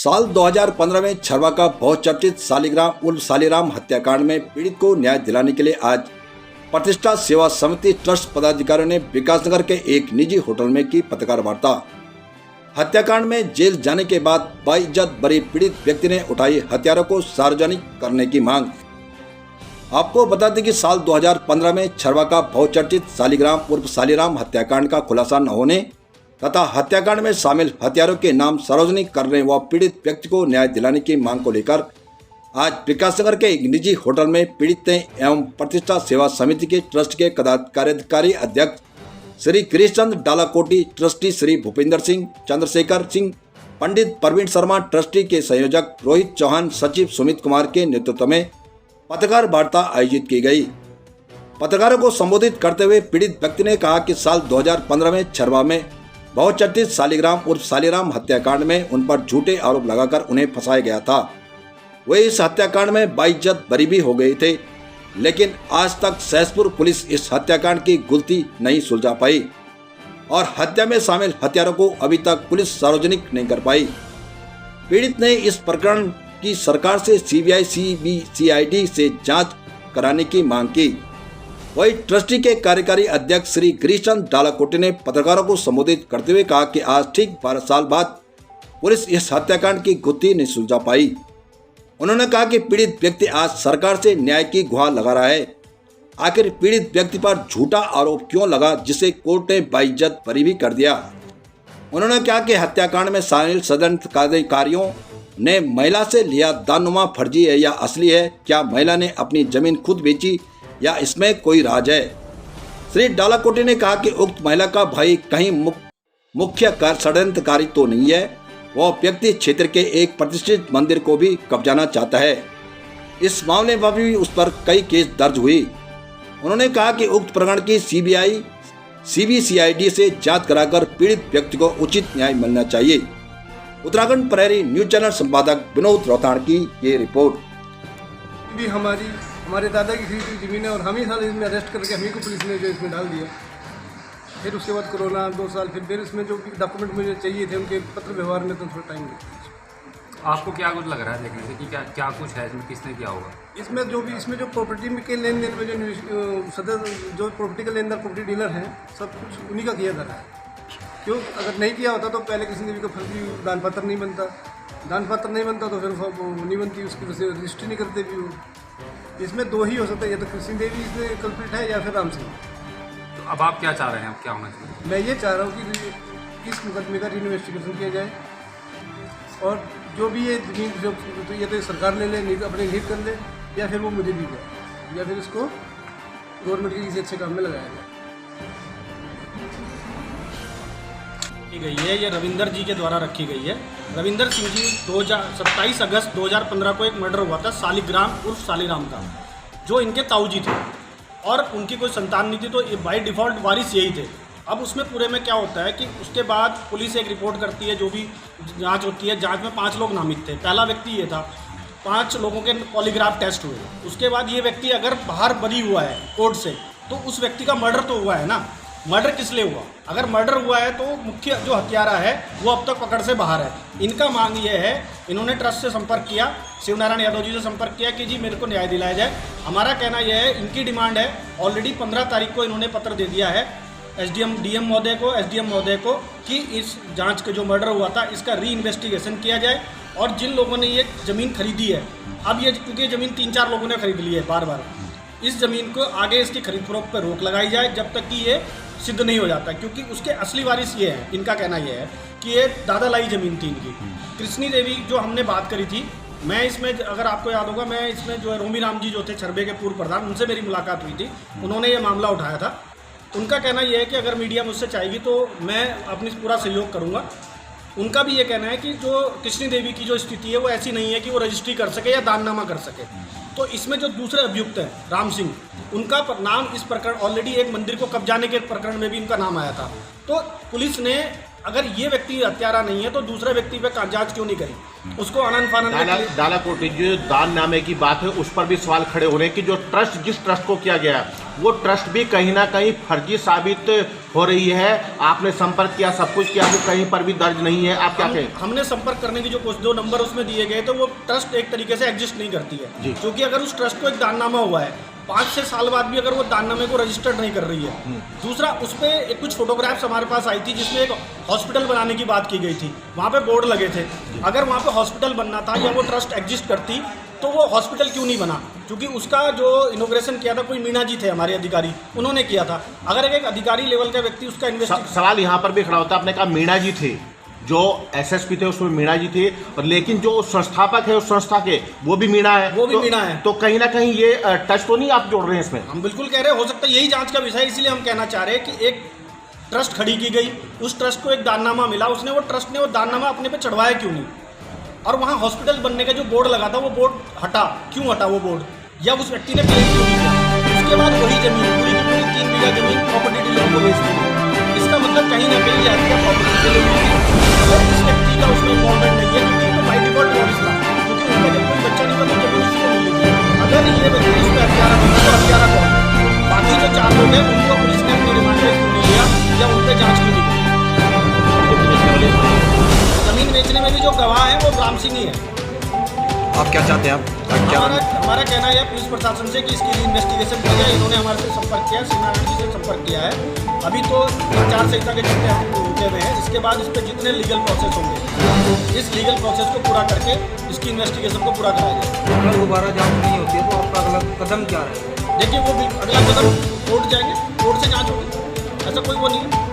साल 2015 में छरवा का बहुचर्चित शालिग्राम उर्फ शालीराम हत्याकांड में पीड़ित को न्याय दिलाने के लिए आज प्रतिष्ठा सेवा समिति ट्रस्ट पदाधिकारियों ने विकासनगर के एक निजी होटल में की पत्रकार वार्ता। हत्याकांड में जेल जाने के बाद बाइज्जत बरी पीड़ित व्यक्ति ने उठाई हथियारों को सार्वजनिक करने की मांग। आपको बता दें कि साल 2015 में छरवा का बहुचर्चित शालिग्राम उर्फ शालीराम हत्याकांड का खुलासा न होने तथा हत्याकांड में शामिल हथियारों के नाम सार्वजनिक करने व पीड़ित व्यक्ति को न्याय दिलाने की मांग को लेकर आज विकासनगर के एक निजी होटल में पीड़ित ने एवं प्रतिष्ठा सेवा समिति के ट्रस्ट के कार्यकारी अध्यक्ष श्री गिरीशचंद्र डालाकोटी, ट्रस्टी श्री भूपेंद्र सिंह, चंद्रशेखर सिंह, पंडित प्रवीण शर्मा, ट्रस्टी के संयोजक रोहित चौहान, सचिव सुमित कुमार के नेतृत्व में पत्रकार वार्ता आयोजित की गई। पत्रकारों को संबोधित करते हुए पीड़ित व्यक्ति ने कहा कि साल 2015 में छरवा में बहुचर्चित शालिग्राम उर्फ शालीराम हत्याकांड में उन पर झूठे आरोप लगाकर उन्हें फंसाया गया था। वे इस हत्याकांड में बाइज्जत बरी भी हो गए थे, लेकिन आज तक सहसपुर पुलिस इस हत्याकांड की गुत्थी नहीं सुलझा पाई और हत्या में शामिल हथियारों को अभी तक पुलिस सार्वजनिक नहीं कर पाई। पीड़ित ने इस प्रकरण की सरकार से सीबीआई सीबीसीआईडी से जांच कराने की मांग की। वही ट्रस्टी के कार्यकारी अध्यक्ष श्री गिरीशचंद्र डालाकोटी ने पत्रकारों को संबोधित करते हुए कहा कि आज ठीक 12 साल बाद पुलिस इस हत्याकांड की गुत्थी नहीं सुलझा पाई। उन्होंने कहा कि पीड़ित व्यक्ति आज सरकार से न्याय की गुहार लगा रहा है। आखिर पीड़ित व्यक्ति पर झूठा आरोप क्यों लगा जिसे कोर्ट ने बाइज्जत बरी भी कर दिया। उन्होंने कहा कि हत्याकांड में शामिल षड्यंत्रकारियों ने महिला से लिया दाननुमा फर्जी है या असली है, क्या महिला ने अपनी जमीन खुद बेची या इसमें कोई राज है। श्री डालाकोटी ने कहा कि उक्त महिला का भाई कहीं मुख्य षड्यंत्रकारी तो नहीं है, वह व्यक्ति क्षेत्र के एक प्रतिष्ठित मंदिर को भी कब्जाना चाहता है। इस मामले में भी उस पर कई केस दर्ज हुई। उन्होंने कहा कि उक्त प्रकरण की सीबीआई सीबीसीआईडी से जांच कराकर पीड़ित व्यक्ति को उचित न्याय मिलना चाहिए। उत्तराखंड प्रहरी न्यूज चैनल संपादक विनोद रौताण की ये रिपोर्ट। भी हमारे दादा की खरीदी जमीन है और हम ही साल इसमें अरेस्ट करके हम ही को पुलिस ने जो इसमें डाल दिया। फिर उसके बाद कोरोना 2 साल, फिर इसमें जो डॉक्यूमेंट मुझे चाहिए थे उनके पत्र व्यवहार में तो थोड़ा टाइम लगा। आपको क्या कुछ लग रहा है देखने से कि क्या कुछ है इसमें, किसने किया होगा? इसमें जो प्रॉपर्टी के लेन देन में जो सदस्य जो प्रॉपर्टी का लेन देन प्रॉपर्टी डीलर हैं सब कुछ उन्हीं का किया जा रहा है। क्यों अगर नहीं किया होता तो पहले कृष्ण देवी का फर्जी दान पत्र नहीं बनता, तो फिर नहीं बनती, उसकी वजह से रजिस्ट्री नहीं करते भी। इसमें 2 ही हो सकता है, या तो कृष्ण देवी इसमें कल्प्रिट है या फिर राम सिंह। तो अब आप क्या चाह रहे हैं, अब क्या होना चाहिए? मैं ये चाह रहा हूँ कि इस मुकदमे का इन्वेस्टिगेशन किया जाए और जो भी ये जमीन जो तो ये तो सरकार ले ले, अपने नीड कर ले, या फिर वो मुझे दी जाए, या फिर इसको गवर्नमेंट के किसी अच्छे काम में लगाया जाए। गई है ये रविंदर जी के द्वारा रखी गई है। रविंदर सिंह जी 27 अगस्त 2015 को एक मर्डर हुआ था शालिग्राम उर्फ शालीराम का, जो इनके ताऊजी थे और उनकी कोई संतान नहीं थी, तो ये बाय डिफ़ॉल्ट वारिस यही थे। अब उसमें पूरे में क्या होता है कि उसके बाद पुलिस एक रिपोर्ट करती है, जो भी जांच होती है, जांच में 5 लोग नामित थे। पहला व्यक्ति ये था, 5 लोगों के पॉलीग्राफ टेस्ट हुए। उसके बाद ये व्यक्ति अगर बाहर बरी हुआ है कोर्ट से, तो उस व्यक्ति का मर्डर तो हुआ है ना। मर्डर किस लिए हुआ? अगर मर्डर हुआ है तो मुख्य जो हत्यारा है वो अब तक पकड़ से बाहर है। इनका मांग ये है, इन्होंने ट्रस्ट से संपर्क किया, शिवनारायण यादव जी से संपर्क किया कि जी मेरे को न्याय दिलाया जाए। हमारा कहना यह है, इनकी डिमांड है, ऑलरेडी 15 तारीख को इन्होंने पत्र दे दिया है डीएम महोदय को कि इस जांच के जो मर्डर हुआ था इसका री इन्वेस्टिगेशन किया जाए। और जिन लोगों ने ये ज़मीन खरीदी है, अब ये क्योंकि ज़मीन 3-4 लोगों ने खरीद ली है बार, इस ज़मीन को आगे इसकी खरीद फरोख्त पर रोक लगाई जाए जब तक कि ये सिद्ध नहीं हो जाता, क्योंकि उसके असली वारिस ये है। इनका कहना ये है कि ये दादा लाई ज़मीन थी इनकी। कृष्णी देवी जो हमने बात करी थी, मैं इसमें अगर आपको याद होगा, मैं इसमें जो है रोमी राम जी जो थे छरबे के पूर्व प्रधान, उनसे मेरी मुलाकात हुई थी, उन्होंने ये मामला उठाया था। उनका कहना यह है कि अगर मीडिया मुझसे चाहेगी तो मैं अपनी पूरा सहयोग करूँगा। उनका भी ये कहना है कि जो कृष्णी देवी की जो स्थिति है वो ऐसी नहीं है कि वो रजिस्ट्री कर सके या दाननामा कर सके। तो इसमें जो दूसरे अभियुक्त हैं राम सिंह, उनका नाम इस प्रकरण ऑलरेडी एक मंदिर को कब्जाने के प्रकरण में भी इनका नाम आया था। तो पुलिस ने अगर ये व्यक्ति हत्यारा नहीं है तो दूसरे व्यक्ति पे जांच क्यों नहीं करी? उसको आनंद फानंद डालाकोटी जो दान नामे की बात है उस पर भी सवाल खड़े हो रहे हैं कि जो ट्रस्ट जिस ट्रस्ट को किया गया वो ट्रस्ट भी कहीं ना कहीं फर्जी साबित हो रही है, आपने संपर्क किया, सब कुछ किया, वो कहीं पर भी दर्ज नहीं है, आप क्या कहें? हमने संपर्क करने की जो कुछ 2 नंबर उसमें दिए गए तो वो ट्रस्ट एक तरीके से एग्जिस्ट नहीं करती है, जी। क्योंकि अगर उस ट्रस्ट को एक दाननामा हुआ है 5 से साल बाद भी अगर वो दाननामे को रजिस्टर्ड नहीं कर रही है। दूसरा, उस पर कुछ फोटोग्राफ्स हमारे पास आई थी जिसमें एक हॉस्पिटल बनाने की बात की गई थी, वहाँ पे बोर्ड लगे थे। अगर वहाँ पे हॉस्पिटल बनना था या वो ट्रस्ट एग्जिस्ट करती तो वो हॉस्पिटल क्यों नहीं बना? क्योंकि उसका जो इनोग्रेशन किया था कोई मीणा जी थे हमारे अधिकारी, उन्होंने किया था। अगर एक अधिकारी लेवल का व्यक्ति उसका सवाल यहाँ पर भी खड़ा होता है, आपने कहा मीणा जी थे, जो एसएसपी थे उसमें मीणा जी थे, और लेकिन जो संस्थापक है उस संस्था के वो भी मीणा है, वो भी मीणा है। तो कहीं ना कहीं ये टच तो नहीं आप जोड़ रहे हैं इसमें? हम बिल्कुल कह रहे हैं, हो सकता है यही जांच का विषय, इसलिए हम कहना चाह रहे हैं कि एक ट्रस्ट खड़ी की गई, उस ट्रस्ट को एक दाननामा मिला, उसने वो ट्रस्ट ने वो दाननामा अपने पे चढ़वाया क्यों नहीं? और वहाँ हॉस्पिटल बनने का जो बोर्ड लगा था वो बोर्ड हटा, क्यों हटा वो बोर्ड? या उस व्यक्ति ने क्लेम क्यों नहीं किया? उसके बाद वही जमीन पूरी की पूरी 3 बीघा जमीन प्रॉपर्टी डीलर को बेच दी। इसका मतलब कहीं ना कहीं जाती है प्रॉपर्टी डीलर अगर इस व्यक्ति का उसमें इन्वॉल्वमेंट नहीं है, क्योंकि तो बाई डिफॉल्ट नोटिस था, क्योंकि उनका जब कोई बच्चा नहीं था तो जमीन इसको मिली थी। अगर ये व्यक्ति इस पर हत्यारा बना तो हत्यारा कौन? बाकी जो 4 लोग हैं उनको पुलिस ने अपनी रिमांड में क्यों नहीं लिया या उन पर जाँच क्यों नहीं की? जमीन बेचने में भी जो गवाह है वो राम सिंह ही है। आप क्या चाहते हैं? आप क्या हमारा कहना है पुलिस प्रशासन से कि इसकी इन्वेस्टिगेशन की जाए। इन्होंने हमारे से संपर्क किया, सीमानारायण जी से संपर्क किया है। अभी तो 4 संहिता के चलते हम रुके हुए हैं। इसके बाद इस पर जितने लीगल प्रोसेस होंगे, इस लीगल प्रोसेस को पूरा करके इसकी इन्वेस्टिगेशन को पूरा कराया जाए। अगर दोबारा जांच नहीं होती है तो आपका अगला कदम क्या रहेगा? देखिए, वो अगला कदम कोर्ट जाएंगे, कोर्ट से जाँच होगी, ऐसा कोई वो नहीं है।